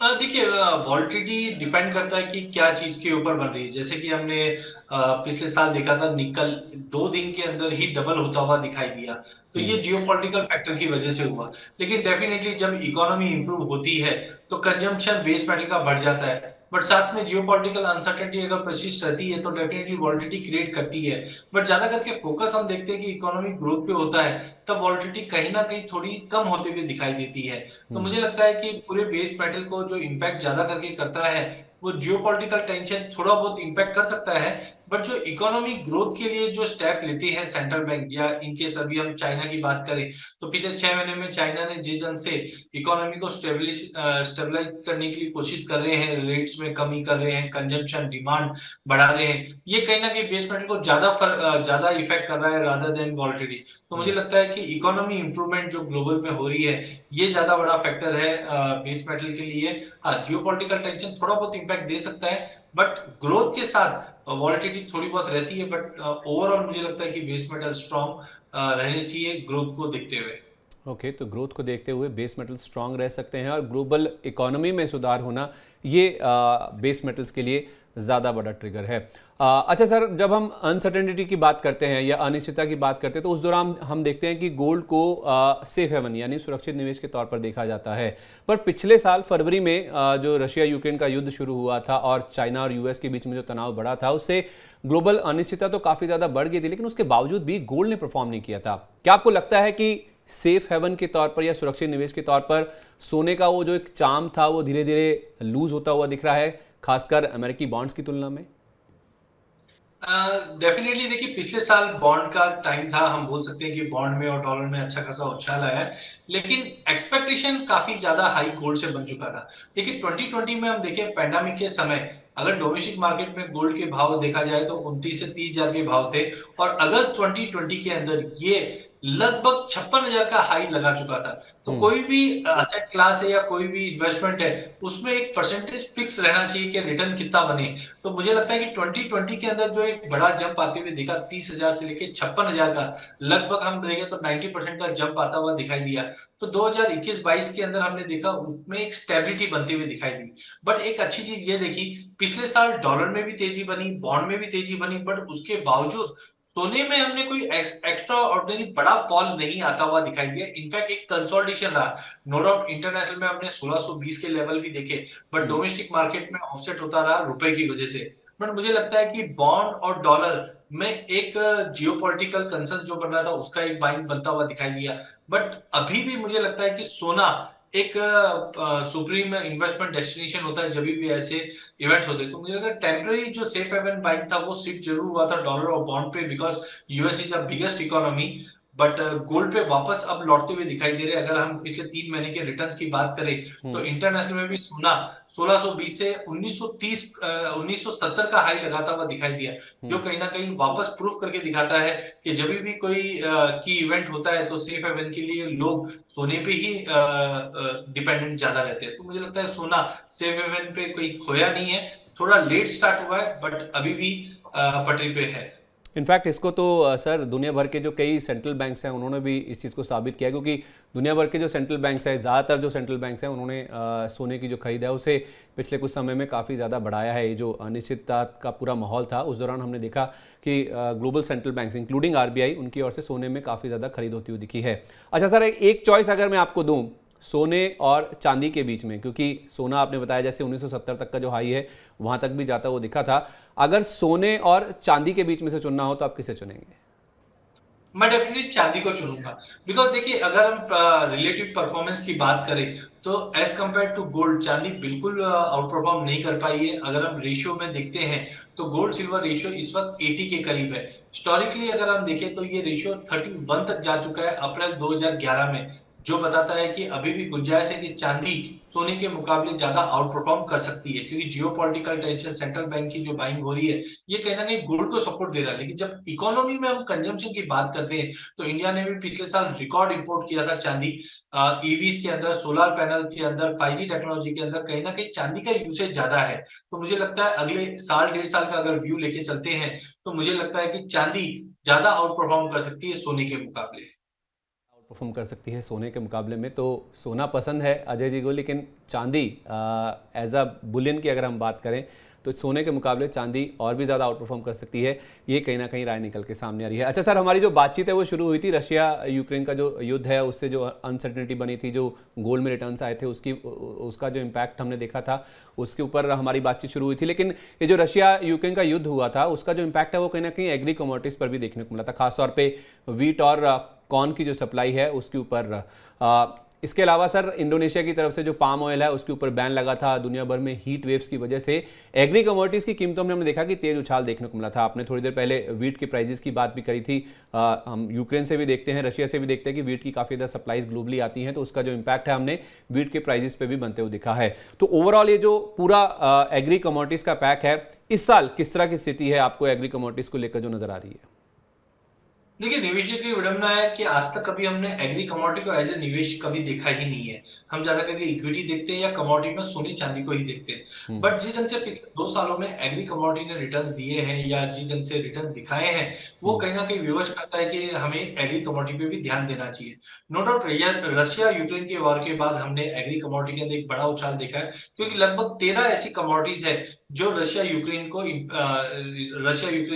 B: देखिए, वॉलिटिलिटी डिपेंड करता है कि क्या चीज के ऊपर बन रही है। जैसे कि हमने पिछले साल देखा था, निकल 2 दिन के अंदर ही डबल होता हुआ दिखाई दिया। तो ये जियोपॉलिटिकल फैक्टर की वजह से हुआ। लेकिन डेफिनेटली जब इकोनॉमी इंप्रूव होती है तो कंजम्पशन बेस मेटल का बढ़ जाता है। बट साथ में जियोपॉलिटिकल अनसर्टेनिटी अगर persist रहती है तो डेफिनेटली वॉलिटिलिटी क्रिएट करती है। बट ज्यादा करके फोकस हम देखते हैं कि इकोनॉमिक ग्रोथ पे होता है, तब वॉलिटिलिटी कहीं ना कहीं थोड़ी कम होते हुए दिखाई देती है। तो मुझे लगता है कि पूरे बेस मेटल को जो इम्पैक्ट ज्यादा करके करता है, वो जियोपॉलिटिकल टेंशन थोड़ा बहुत इम्पैक्ट कर सकता है। बट जो इकोनॉमिक ग्रोथ के लिए जो स्टेप लेते हैं सेंट्रल बैंक, या इनकेस अभी हम चाइना की बात करें, तो पिछले 6 महीने में चाइना ने जिस ढंग से इकोनॉमी को स्टेबलाइज करने के लिए कोशिश कर रहे हैं, रेट्स में कमी कर रहे हैं, कंजम्पशन डिमांड बढ़ा रहे हैं, ये कहीं ना कहीं बेस मेटल को ज्यादा इफेक्ट कर रहा है रादर देन वॉलिटिलिटी। तो मुझे लगता है कि इकोनॉमी इंप्रूवमेंट जो ग्लोबल में हो रही है, ये ज्यादा बड़ा फैक्टर है बेस मेटल के लिए। हाँ, जियोपॉलिटिकल टेंशन थोड़ा बहुत इंपैक्ट दे सकता है, बट ग्रोथ के साथ वॉलिटिलिटी थोड़ी बहुत रहती है। बट ओवरऑल मुझे लगता है कि बेस मेटल स्ट्रॉन्ग रहने चाहिए ग्रोथ को देखते हुए।
A: ओके, तो ग्रोथ को देखते हुए बेस मेटल स्ट्रांग रह सकते हैं और ग्लोबल इकोनॉमी में सुधार होना ये बेस मेटल्स के लिए ज़्यादा बड़ा ट्रिगर है। अच्छा सर, जब हम अनसर्टेनिटी की बात करते हैं या अनिश्चितता की बात करते हैं, तो उस दौरान हम देखते हैं कि गोल्ड को सेफ हेवन यानी सुरक्षित निवेश के तौर पर देखा जाता है। पर पिछले साल फरवरी में जो रशिया यूक्रेन का युद्ध शुरू हुआ था और चाइना और यूएस के बीच में जो तनाव बढ़ा था, उससे ग्लोबल अनिश्चितता तो काफ़ी ज़्यादा बढ़ गई थी, लेकिन उसके बावजूद भी गोल्ड ने परफॉर्म नहीं किया था। क्या आपको लगता है कि सेफ हेवन के तौर पर या सुरक्षित निवेश के तौर पर सोने का वो जो एक चार्म था वो धीरे धीरे लूज होता हुआ दिख रहा है, खासकर अमेरिकी बॉन्ड्स की तुलना में?
B: डेफिनेटली देखिए, पिछले साल बॉन्ड का टाइम था, हम बोल सकते हैं कि बॉन्ड में और डॉलर में अच्छा खासा उछाल आया है। लेकिन एक्सपेक्टेशन काफी ज्यादा हाई गोल्ड से बन चुका था। देखिए 2020 में हम देखें, पैंडेमिक के समय अगर डोमेस्टिक मार्केट में गोल्ड के भाव देखा जाए तो 29 से 30 हजार के भाव थे, और अगस्त 2020 के अंदर ये लगभग 56,000 का हाई लगा चुका था। तो कोई भी असेट क्लास है या कोई भी इन्वेस्टमेंट है, उसमें एक परसेंटेज फिक्स रहना चाहिए कि रिटर्न कितना बने। तो मुझे लगता है कि 2020 के अंदर जो एक बड़ा जंप आते हुए देखा, 30,000 से लेके 56,000 का, लगभग हम देखें तो 90% का जंप आता हुआ दिखाई दिया। तो 2021-22 के अंदर हमने देखा उसमें एक स्टेबिलिटी बनती हुई दिखाई दी। बट एक अच्छी चीज ये देखी, पिछले साल डॉलर में भी तेजी बनी, बॉन्ड में भी तेजी बनी, बट उसके बावजूद सोने में हमने कोई एक्स्ट्रा ऑर्डिनरी बड़ा फॉल नहीं आता हुआ दिखाई दिया। इनफैक्ट एक कंसोलिडेशन रहा। नो डाउट इंटरनेशनल में हमने 1620 के लेवल भी देखे, बट डोमेस्टिक मार्केट में ऑफसेट होता रहा रुपए की वजह से। बट मुझे लगता है कि बॉन्ड और डॉलर में एक जियोपॉलिटिकल कंसर्न जो बन रहा था उसका एक बाइंग बनता हुआ दिखाई दिया। बट अभी भी मुझे लगता है कि सोना एक सुप्रीम इन्वेस्टमेंट डेस्टिनेशन होता है जब भी ऐसे इवेंट होते हैं। तो मुझे लगता है टेम्पररी जो सेफ हेवन बाइंग था वो शिफ्ट जरूर हुआ था डॉलर और बॉन्ड पे, because US is a biggest economy. But gold पे वापस अब लौटते हुए दिखाई दे रहे हैं। अगर हम पिछले 3 महीने के रिटर्न्स की बात करें तो
A: हम्म।
B: इंटरनेशनल में भी सोना 1620 से 1930 1970 का हाई लगाता हुआ दिखाई दिया, जो
A: हम्म।
B: कहीं ना कहीं वापस प्रूफ करके दिखाता है कि जब भी कोई की इवेंट होता है तो सेफ हेवन के लिए लोग सोने पे ही डिपेंडेंट ज्यादा रहते हैं। तो मुझे लगता है सोना सेफ हेवन पे कोई खोया नहीं है। थोड़ा लेट स्टार्ट हुआ है बट अभी भी पटरी पे है।
A: इनफैक्ट इसको तो सर दुनिया भर के जो कई सेंट्रल बैंक्स हैं उन्होंने भी इस चीज़ को साबित किया, क्योंकि दुनिया भर के जो सेंट्रल बैंक्स हैं, ज़्यादातर जो सेंट्रल बैंक्स हैं उन्होंने सोने की जो खरीद है उसे पिछले कुछ समय में काफ़ी ज़्यादा बढ़ाया है। ये जो अनिश्चितता का पूरा माहौल था उस दौरान हमने देखा कि global central banks including RBI उनकी ओर से सोने में काफ़ी ज़्यादा खरीद होती हुई दिखी है। अच्छा सर, एक चॉइस अगर मैं आपको दूँ सोने और चांदी के बीच में, क्योंकि सोना आपने बताया जैसे 1970 तक का जो हाई है वहां तक भी जाता वो दिखा था, अगर सोने और चांदी के बीच में से चुनना हो तो आप किसे चुनेंगे?
B: मैं डेफिनेटली चांदी को चुनूंगा। बिकॉज देखिए अगर हम रिलेटिव परफॉर्मेंस की बात करें तो एज कंपेयर टू गोल्ड चांदी बिल्कुल आउट परफॉर्म नहीं कर पाई है। अगर हम रेशियो में देखते हैं तो गोल्ड सिल्वर रेशियो इस वक्त 80 के करीब है। हिस्टोरिकली अगर हम देखें तो ये रेशियो 31 तक जा चुका है अप्रैल 2011 में, जो बताता है कि अभी भी गुंजाइश है कि चांदी सोने के मुकाबले ज्यादा आउट परफॉर्म कर सकती है, क्योंकि जियोपॉलिटिकल टेंशन, सेंट्रल बैंक की जो बाइंग हो रही है, ये कहीं ना कहीं गोल्ड को सपोर्ट दे रहा है। लेकिन जब इकोनॉमी में हम कंजम्पशन की बात करते हैं तो इंडिया ने भी पिछले साल रिकॉर्ड इंपोर्ट किया था चांदी। ईवीज के अंदर, सोलर पैनल के अंदर, 5G टेक्नोलॉजी के अंदर कहीं ना कहीं चांदी का यूसेज ज्यादा है। तो मुझे लगता है अगले साल 1.5 साल का अगर व्यू लेके चलते हैं तो मुझे लगता है कि चांदी ज्यादा आउट परफॉर्म कर सकती है सोने के मुकाबले।
A: आउट परफॉर्म कर सकती है सोने के मुकाबले में, तो सोना पसंद है अजय जी को, लेकिन चांदी एज अ बुलियन की अगर हम बात करें तो सोने के मुकाबले चांदी और भी ज़्यादा आउट परफॉर्म कर सकती है। ये कहीं ना कहीं राय निकल के सामने आ रही है। अच्छा सर, हमारी जो बातचीत है वो शुरू हुई थी रशिया यूक्रेन का जो युद्ध है उससे जो अनसर्टेनिटी बनी थी, जो गोल्ड में रिटर्न्स आए थे उसका जो इम्पैक्ट हमने देखा था, उसके ऊपर हमारी बातचीत शुरू हुई थी। लेकिन ये जो रशिया यूक्रेन का युद्ध हुआ था उसका जो इम्पैक्ट है वो कहीं ना कहीं एग्री कमोडिटीज़ पर भी देखने को मिला था, खासतौर पर वीट और कॉर्न की जो सप्लाई है उसके ऊपर। इसके अलावा सर इंडोनेशिया की तरफ से जो पाम ऑयल है उसके ऊपर बैन लगा था। दुनिया भर में हीट वेव्स की वजह से एग्री कमोडिटीज़ की कीमतों में हमने देखा कि तेज उछाल देखने को मिला था। आपने थोड़ी देर पहले वीट के प्राइजेस की बात भी करी थी। हम यूक्रेन से भी देखते हैं, रशिया से भी देखते हैं कि वीट की काफ़ी ज़्यादा सप्लाईज ग्लोबली आती हैं, तो उसका जो इम्पैक्ट है हमने वीट के प्राइजेस पे भी बनते हुए दिखा है। तो ओवरऑल ये जो पूरा एग्री कमोडिटीज़ का पैक है, इस साल किस तरह की स्थिति है आपको एग्री कमोडिटीज़ को लेकर जो नजर आ रही है?
B: देखिए निवेशक की विडंबना है कि आज तक कभी हमने एग्री कमोडिटी को एज ए निवेश कभी देखा ही नहीं है। हम ज्यादा करके इक्विटी देखते हैं या कमोडिटी में सोने चांदी को ही देखते हैं।
A: हम्म।
B: बट जिस ढंग से पिछले 2 सालों में एग्री कमोडिटी ने रिटर्न्स दिए हैं या जिस ढंग से रिटर्न्स दिखाए हैं, वो
A: हम्म।
B: कहीं ना कहीं विवश करता है कि हमें एग्री कमोडिटी पे भी ध्यान देना चाहिए। नो डाउट रशिया यूक्रेन के वॉर के बाद हमने एग्री कमोडिटी के अंदर एक बड़ा उछाल देखा है, क्योंकि लगभग 13 ऐसी कमोडिटीज है जो रशिया यूक्रेन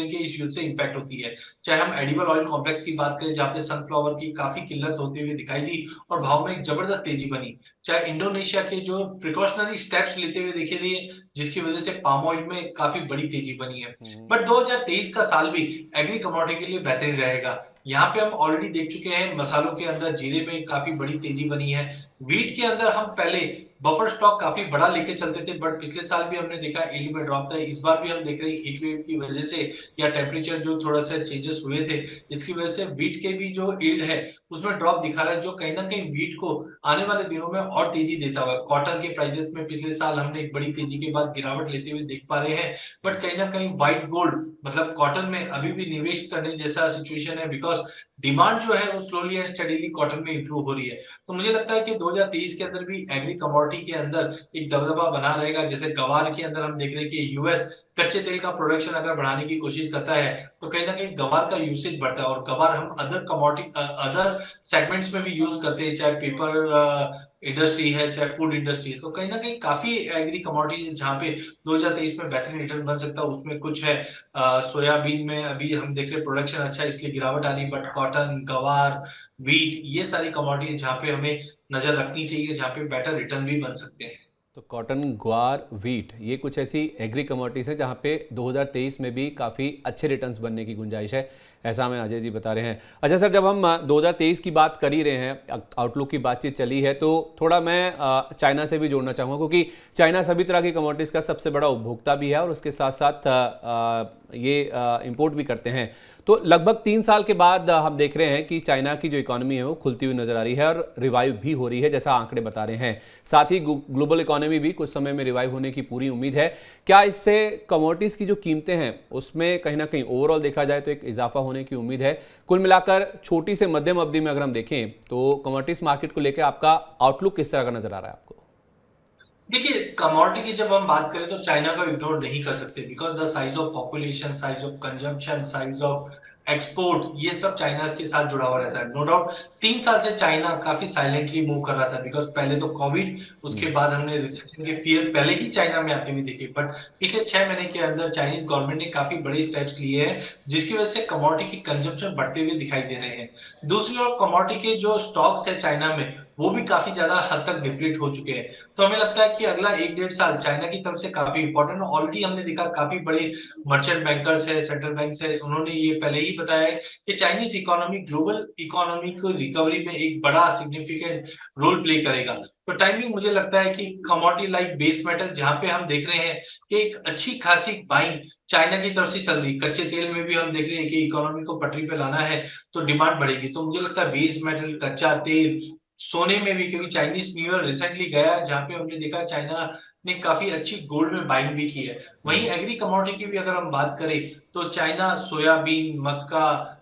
B: के इस युद्ध से इंपैक्ट होती है। चाहे हम एडिबल ऑयल कॉम्प्लेक्स की बात करें जहां पे सनफ्लावर की काफी किल्लत होती हुई दिखाई दी और भाव में एक जबरदस्त तेजी बनी, चाहे इंडोनेशिया के जो प्रिकॉशनरी स्टेप्स लेते हुए देखे दिए जिसकी वजह से पाम ऑयल में काफी बड़ी तेजी बनी है।
A: हम्म।
B: बट 2023 का साल भी एग्री कमोडिटी के लिए बेहतरीन रहेगा। यहाँ पे हम ऑलरेडी देख चुके हैं मसालों के अंदर जीरे में काफी बड़ी तेजी बनी है। वीट के अंदर हम पहले बफर स्टॉक काफी बड़ा लेके चलते थे, बट पिछले साल भी हमने देखा यील्ड में ड्रॉप था। इस बार भी हम देख रहे हैं हीट वेव की वजह से या टेम्परेचर जो थोड़ा सा चेंजेस हुए थे इसकी वजह से वीट के भी जो यील्ड है उसमें ड्रॉप दिखा रहा है, जो कहीं ना कहीं वीट को आने वाले दिनों में और तेजी देता हुआ। कॉटन के प्राइसेस में पिछले साल हमने एक बड़ी तेजी के बाद गिरावट लेते हुए देख पा रहे हैं, बट कहीं ना कहीं व्हाइट गोल्ड मतलब कॉटन में अभी भी निवेश करने जैसा सिचुएशन है, बिकॉज डिमांड जो है वो स्लोली एंड स्टडीली कॉटन में इंप्रूव हो रही है। तो मुझे लगता है कि 2023 के अंदर भी एग्री कमोडिटी के अंदर एक दबदबा बना रहेगा। जैसे गवार के अंदर हम देख रहे हैं कि यूएस कच्चे तेल का प्रोडक्शन अगर बढ़ाने की कोशिश करता है तो कहीं ना कहीं गवार का यूसेज बढ़ता है, और गवार हम अदर कमोडिटी अदर सेगमेंट्स में भी यूज करते हैं, चाहे पेपर इंडस्ट्री है चाहे फूड इंडस्ट्री है। तो कहीं ना कहीं काफी एग्री कमोडिटी जहाँ पे 2023 में बेहतरीन रिटर्न बन सकता है उसमें कुछ है। सोयाबीन में अभी हम देख रहे प्रोडक्शन अच्छा है इसलिए गिरावट आ रही, बट कॉटन, गवार, वीट ये सारी कमोडिटी जहाँ पे हमें नजर रखनी चाहिए, जहाँ पे बेटर रिटर्न भी बन सकते हैं।
A: तो कॉटन, ग्वार, वीट ये कुछ ऐसी एग्री कमोडिटीज हैं जहां पे 2023 में भी काफ़ी अच्छे रिटर्न्स बनने की गुंजाइश है, ऐसा हमें अजय जी बता रहे हैं। अच्छा सर, जब हम 2023 की बात कर ही रहे हैं, आउटलुक की बातचीत चली है, तो थोड़ा मैं चाइना से भी जोड़ना चाहूँगा, क्योंकि चाइना सभी तरह की कमोडिटीज़ का सबसे बड़ा उपभोक्ता भी है और उसके साथ साथ ये इंपोर्ट भी करते हैं। तो लगभग 3 साल के बाद हम देख रहे हैं कि चाइना की जो इकोनॉमी है वो खुलती हुई नजर आ रही है और रिवाइव भी हो रही है, जैसा आंकड़े बता रहे हैं। साथ ही ग्लोबल इकोनॉमी भी कुछ समय में रिवाइव होने की पूरी उम्मीद है। क्या इससे कमोडिटीज की जो कीमतें हैं उसमें कहीं ना कहीं ओवरऑल देखा जाए तो एक इजाफा होने की उम्मीद है? कुल मिलाकर छोटी से मध्यम अवधि में अगर हम देखें तो कमोडिटीज मार्केट को लेकर आपका आउटलुक किस तरह का नजर आ रहा है आपको?
B: देखिए, कमोडिटी की जब हम बात करें तो चाइना को इग्नोर नहीं कर सकते, because the size of population, size of consumption, size of export, ये सब चाइना के साथ जुड़ा हुआ रहता है। नो डाउट 3 साल से चाइना काफी साइलेंटली मूव कर रहा था, बिकॉज पहले तो कोविड, उसके बाद हमने रिसेशन के फियर पहले ही चाइना में आते हुए देखे। बट पिछले 6 महीने के अंदर चाइनीज गवर्नमेंट ने काफी बड़े स्टेप्स लिए हैं, जिसकी वजह से कमोडिटी की कंजम्पशन बढ़ते हुए दिखाई दे रहे हैं। दूसरी ओर कमोडिटी के जो स्टॉक्स है चाइना में, वो भी काफी ज्यादा हद तक डिप्लीट हो चुके हैं। तो हमें लगता है कि अगला 1-1.5 साल चाइना की तरफ से काफी इंपॉर्टेंट है। ऑलरेडी हमने देखा काफी बड़े मर्चेंट बैंकर्स है, सेंट्रल बैंक है, उन्होंने ये पहले ही बताया है कि चाइनीज इकोनॉमी ग्लोबल इकोनॉमी को रिकवरी में एक बड़ा सिग्निफिकेंट रोल प्ले करेगा। तो टाइमिंग मुझे लगता है कि कमोडिटी लाइक बेस मेटल, जहां पे हम देख रहे हैं कि एक अच्छी खासी बाइंग चाइना की तरफ से चल रही, कच्चे तेल में भी हम देख रहे हैं कि इकोनॉमी को पटरी पे लाना है तो डिमांड बढ़ेगी। तो मुझे लगता है बेस मेटल, कच्चा तेल, सोने में भी, क्योंकि चाइनीज न्यू ईयर रिसेंटली गया है जहां पे हमने देखा चाइना ने काफी अच्छी गोल्ड में बाइंग भी की है। वहीं एग्री कमोडिटी की भी अगर हम बात करें तो चाइना सोयाबीन, मक्का,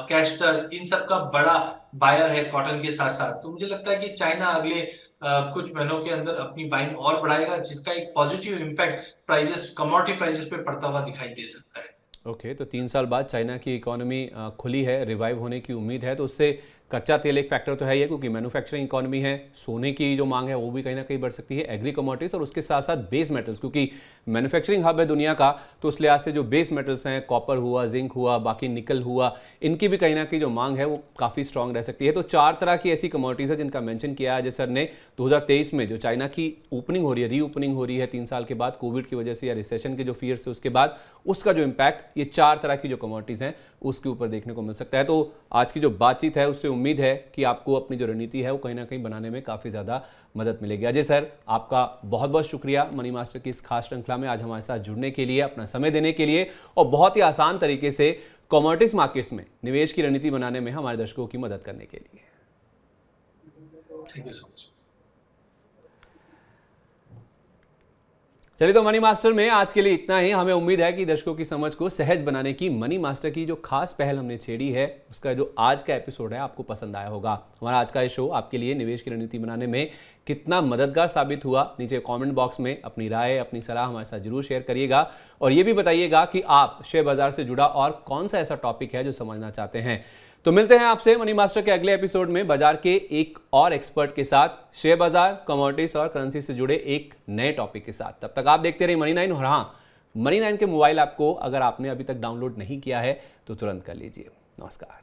B: कैस्टर, इन सब का बड़ा बायर है कॉटन के साथ साथ। तो मुझे लगता है कि चाइना अगले कुछ महीनों के अंदर अपनी बाइंग और बढ़ाएगा, जिसका एक positive impact prices, commodity prices पे पड़ता हुआ दिखाई दे सकता है।
A: ओके, तो 3 साल बाद चाइना की इकोनॉमी खुली है, रिवाइव होने की उम्मीद है, तो उससे कच्चा तेल एक फैक्टर तो है ही है, क्योंकि मैन्युफैक्चरिंग इकोनॉमी है, सोने की जो मांग है वो भी कहीं ना कहीं बढ़ सकती है, एग्री कमोडिटीज और उसके साथ साथ बेस मेटल्स, क्योंकि मैन्युफैक्चरिंग हब है दुनिया का, तो उस लिहाज से जो बेस मेटल्स हैं, कॉपर हुआ, जिंक हुआ, बाकी निकल हुआ, इनकी भी कहीं ना कहीं जो मांग है वो काफ़ी स्ट्रांग रह सकती है। तो 4 तरह की ऐसी कमोडिटीज है जिनका मेंशन किया है अजय सर ने। 2023 में जो चाइना की ओपनिंग हो रही है, री ओपनिंग हो रही है 3 साल के बाद कोविड की वजह से या रिसेशन के जो फियर्स थे उसके बाद, उसका जो इम्पैक्ट ये 4 तरह की जो कमोडिटीज हैं उसके ऊपर देखने को मिल सकता है। तो आज की जो बातचीत है उससे उम्मीद है कि आपको अपनी जो रणनीति है वो कहीं ना कहीं बनाने में काफ़ी ज़्यादा मदद मिलेगी। अजय सर, आपका बहुत बहुत शुक्रिया मनी मास्टर की इस खास श्रृंखला में आज हमारे साथ जुड़ने के लिए, अपना समय देने के लिए और बहुत ही आसान तरीके से कमोडिटीज मार्केट्स में निवेश की रणनीति बनाने में हमारे दर्शकों की मदद करने के लिए।
B: Thank you so much.
A: चलिए, तो मनी मास्टर में आज के लिए इतना ही। हमें उम्मीद है कि दर्शकों की समझ को सहज बनाने की मनी मास्टर की जो खास पहल हमने छेड़ी है उसका जो आज का एपिसोड है आपको पसंद आया होगा। हमारा आज का ये शो आपके लिए निवेश की रणनीति बनाने में कितना मददगार साबित हुआ, नीचे कमेंट बॉक्स में अपनी राय, अपनी सलाह हमारे साथ जरूर शेयर करिएगा और ये भी बताइएगा कि आप शेयर बाजार से जुड़ा और कौन सा ऐसा टॉपिक है जो समझना चाहते हैं। तो मिलते हैं आपसे मनी मास्टर के अगले एपिसोड में बाजार के एक और एक्सपर्ट के साथ, शेयर बाजार, कमोडिटीज और करेंसी से जुड़े एक नए टॉपिक के साथ। तब तक आप देखते रहिए मनी9। और हाँ, मनी9 के मोबाइल ऐप को अगर आपने अभी तक डाउनलोड नहीं किया है तो तुरंत कर लीजिए। नमस्कार।